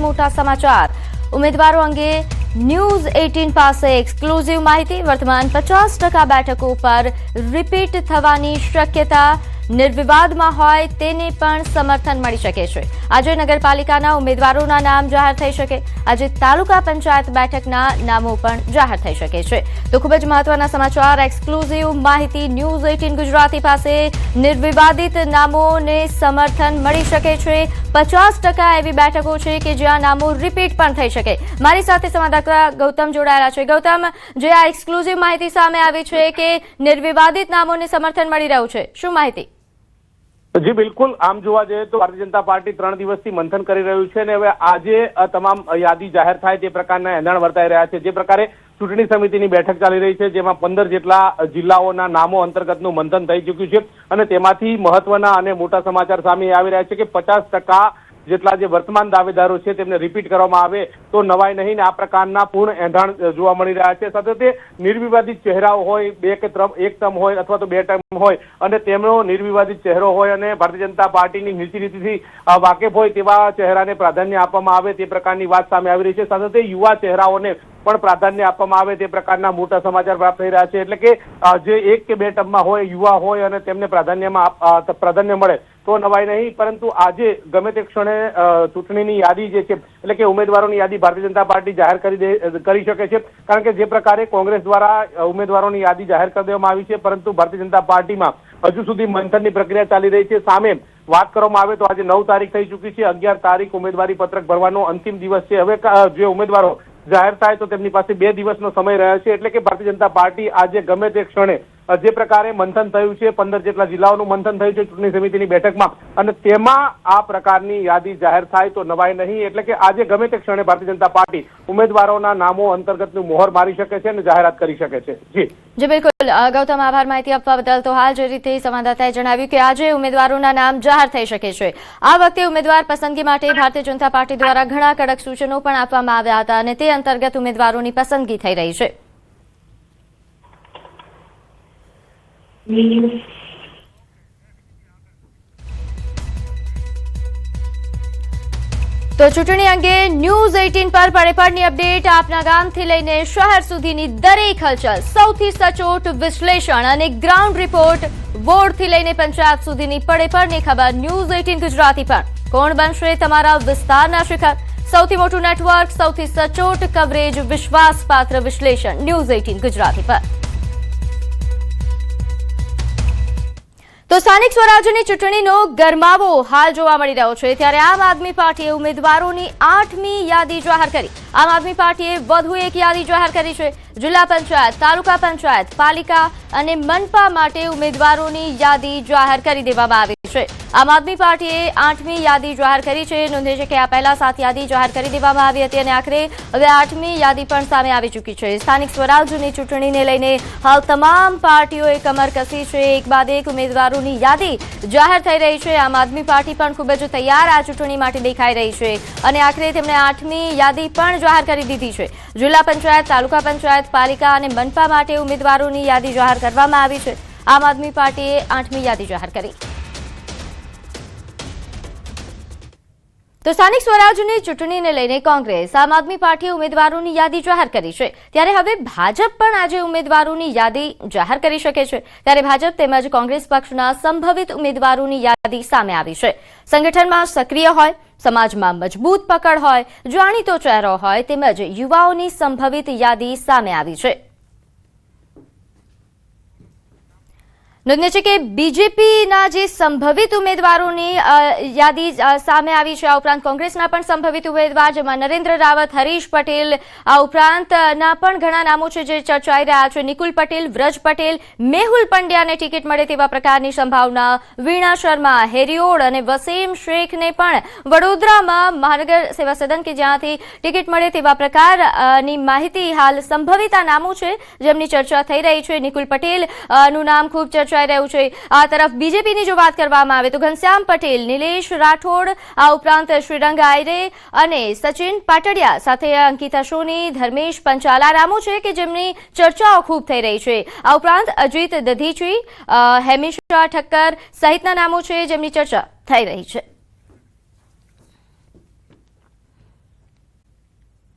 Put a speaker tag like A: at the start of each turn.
A: મોટા સમાચાર ઉમેદવારો અંગે ન્યૂઝ 18 પાસે એક્સક્લુઝિવ માહિતી વર્તમાન 50% બેઠકો પર રિપીટ થવાની શક્યતા નિર્વિવાદમાં હોય તેને પણ સમર્થન મળી શકે છે। આજે નગરપાલિકાના ઉમેદવારોના નામ જાહેર થઈ શકે, આજે તાલુકા પંચાયત બેઠકના નામો પણ જાહેર થઈ શકે છે। તો ખૂબ જ મહત્વના સમાચાર, એક્સક્લુઝિવ માહિતી ન્યૂઝ 18 ગુજરાતી પાસે નિર્વિવાદિત નામોને સમર્થન મળી શકે છે। 50% એવી બેઠકો છે કે જ્યાં નામો રિપીટ પણ થઈ શકે। મારી સાથે સંવાદદાતા ગૌતમ જોડાયેલા છે। ગૌતમ, જે આ એક્સક્લુઝિવ માહિતી સામે આવી છે કે નિર્વિવાદિત નામોને સમર્થન મળી રહ્યું છે, શું માહિતી?
B: જી બિલકુલ, આમ જોવા જઈએ તો ભારતીય જનતા પાર્ટી 3 દિવસથી મંથન કરી રહ્યું છે અને હવે આજે તમામ યાદી જાહેર થાય તે પ્રકારના એંધાણ વર્તાઈ રહ્યા છે। જે પ્રકારે ચૂંટણી સમિતિની બેઠક ચાલી રહી છે, જેમાં 15 જેટલા જિલ્લાઓના નામો અંતર્ગતનું મંથન થઈ ચૂક્યું છે અને તેમાંથી મહત્વના અને મોટા સમાચાર સામે આવી રહ્યા છે કે 50% જેટલા જે વર્તમાન દાવેદારો છે તેમને રિપીટ કરવામાં આવે તો નવાઈ નહીં, આ પ્રકારના પૂર્ણ એંધાણ જોવા મળી રહ્યા છે। સાથે તે નિર્વિવાદિત ચહેરાઓ હોય, એક ટર્મ હોય અથવા તો 2 ટર્મ હોય અને તેમનો નિર્વિવાદિત ચહેરો હોય અને ભારતીય જનતા પાર્ટીની નીતિથી વાકેફ હોય તેવા ચહેરાને પ્રાધાન્ય આપવામાં આવે તે પ્રકારની વાત સામે આવી રહી છે। સાથે તે યુવા ચહેરાઓને પણ પ્રાધાન્ય આપવામાં આવે તે પ્રકારના મોટા સમાચાર પ્રાપ્ત થઈ રહ્યા છે। એટલે કે જે 1 કે 2 ટર્મમાં હોય, યુવા હોય અને તેમને પ્રાધાન્ય મળે તો નવાઈ નહીં, પરંતુ આજે ગમે તે ક્ષણે ચૂંટણીની યાદી જે છે એટલે કે ઉમેદવારોની યાદી ભારતીય જનતા પાર્ટી જાહેર કરી શકે છે। કારણ કે જે પ્રકારે કોંગ્રેસ દ્વારા ઉમેદવારોની યાદી જાહેર કરી દેવામાં આવી છે, પરંતુ ભારતીય જનતા પાર્ટીમાં હજુ સુધી મંથનની પ્રક્રિયા ચાલી રહી છે। સામે વાત કરવામાં આવે તો આજે 9 તારીખ થઈ ચૂકી છે, 11 તારીખ ઉમેદવારી પત્રક ભરવાનો અંતિમ દિવસ છે। હવે જે ઉમેદવારો જાહેર થાય તો તેમની પાસે 2 દિવસનો સમય રહ્યો છે। એટલે કે ભારતીય જનતા પાર્ટી આજે ગમે તે ક્ષણે જે પ્રકારે મંથન થયું છે, 15 જેટલા જિલ્લાઓનું મંથન થયું છે ચૂંટણી સમિતિની બેઠકમાં અને તેમાં આ પ્રકારની યાદી જાહેર થાય તો નવાઈ નહીં। એટલે કે આજે ગમે તે ક્ષણે ભારતીય જનતા પાર્ટી ઉમેદવારોના નામો અંતર્ગતનું મોહર મારી શકે છે અને જાહેરાત કરી શકે છે।
A: જી બિલકુલ ગૌતમ, આભાર માહિતી આપવા બદલ। તો હાલ જે રીતે સંવાદદાતાએ જણાવ્યું કે આજે ઉમેદવારોના નામ જાહેર થઈ શકે છે। આ વખતે ઉમેદવાર પસંદગી માટે ભારતીય જનતા પાર્ટી દ્વારા ઘણા કડક સૂચનો પણ આપવામાં આવ્યા હતા અને તે અંતર્ગત ઉમેદવારોની પસંદગી થઈ રહી છે। તો ચૂંટણી અંગે ન્યૂઝ 18 પર પડેપડની અપડેટ, આપના ગામથી લઈને શહેર સુધીની દરેક હલચલ, સૌથી સચોટ વિશ્લેષણ અને ગ્રાઉન્ડ રિપોર્ટ, વોર્ડથી લઈને પંચાયત સુધીની પડેપડની ખબર ન્યૂઝ 18 ગુજરાતી પર। કોણ બનશે તમારા વિસ્તારના શિખર? સૌથી મોટું નેટવર્ક, સૌથી સચોટ કવરેજ, વિશ્વાસપાત્ર વિશ્લેષણ ન્યૂઝ 18 ગુજરાતી પર। તો સ્થાનિક સ્વરાજ્યની ચૂંટણીનો ગરમાવો હાલ જોવા મળી રહ્યો છે, ત્યારે આમ આદમી પાર્ટીએ ઉમેદવારોની 8મી યાદી જાહેર કરી। આમ આદમી પાર્ટીએ વધુ એક યાદી જાહેર કરી છે। જિલ્લા પંચાયત, તાલુકા પંચાયત, પાલિકા અને મનપા માટે ઉમેદવારોની યાદી જાહેર કરી દેવામાં આવી છે। આમ આદમી પાર્ટીએ 8મી યાદી જાહેર કરી છે। નોંધે છે કે આ પહેલા 7 યાદી જાહેર કરી દેવામાં આવી હતી અને આખરે હવે 8મી યાદી પણ સામે આવી ચૂકી છે। સ્થાનિક સ્વરાજ્યની ચૂંટણીને લઈને હાલ તમામ પાર્ટીઓએ કમર કસી છે, એક બાદ એક ઉમેદવારોની યાદી જાહેર થઈ રહી છે। આમ આદમી પાર્ટી પણ ખૂબ જ તૈયાર આ ચૂંટણી માટે દેખાઈ રહી છે અને આખરે તેમણે 8મી યાદી પણ જાહેર કરી દીધી છે। જિલ્લા પંચાયત, તાલુકા પંચાયત, પાલિકા અને મનપા માટે ઉમેદવારોની યાદી જાહેર કરવામાં આવી છે। આમ આદમી પાર્ટીએ 8મી યાદી જાહેર કરી। તો સ્થાનિક સ્વરાજ્યની ચૂંટણીને લઈને કોંગ્રેસ, આમ આદમી પાર્ટીએ ઉમેદવારોની યાદી જાહેર કરી છે, ત્યારે હવે ભાજપ પણ આજે ઉમેદવારોની યાદી જાહેર કરી શકે છે। ત્યારે ભાજપ તેમજ કોંગ્રેસ પક્ષના સંભવિત ઉમેદવારોની યાદી સામે આવી છે। સંગઠનમાં સક્રિય હોય, સમાજમાં મજબૂત પકડ હોય, જાણીતો ચહેરો હોય તેમજ યુવાઓની સંભવિત યાદી સામે આવી છે। નોંધનીય છે કે બીજેપીના જે સંભવિત ઉમેદવારોની યાદી સામે આવી છે। આ ઉપરાંત કોંગ્રેસના પણ સંભવિત ઉમેદવાર, જેમાં નરેન્દ્ર રાવત, હરીશ પટેલ, આ ઉપરાંતના પણ ઘણા નામો છે જે ચર્ચાઈ રહ્યા છે। નિકુલ પટેલ, વ્રજ પટેલ, મેહુલ પંડ્યાને ટિકિટ મળે તેવા પ્રકારની સંભાવના, વીણા શર્મા, હેરિયોડ અને વસીમ શેખને પણ વડોદરામાં મહાનગર સેવા સદન કે જ્યાંથી ટિકિટ મળે તેવા પ્રકારની માહિતી હાલ સંભવિત આ નામો છે જેમની ચર્ચા થઈ રહી છે। નિકુલ પટેલનું નામ ખૂબ ચર્ચા રહ્યું છે। આ તરફ બીજેપીની જો વાત કરવામાં આવે તો ઘનશ્યામ પટેલ, નિલેશ રાઠોડ, આ ઉપરાંત શ્રીરંગ આયરે અને સચિન પાટડિયા સાથે અંકિતા સોની, ધર્મેશ પંચાલા નામો છે કે જેમની ચર્ચાઓ ખૂબ થઈ રહી છે। આ ઉપરાંત અજીત દધીચી, હેમિશ ઠક્કર સહિતના નામો છે જેમની ચર્ચા થઈ રહી છે।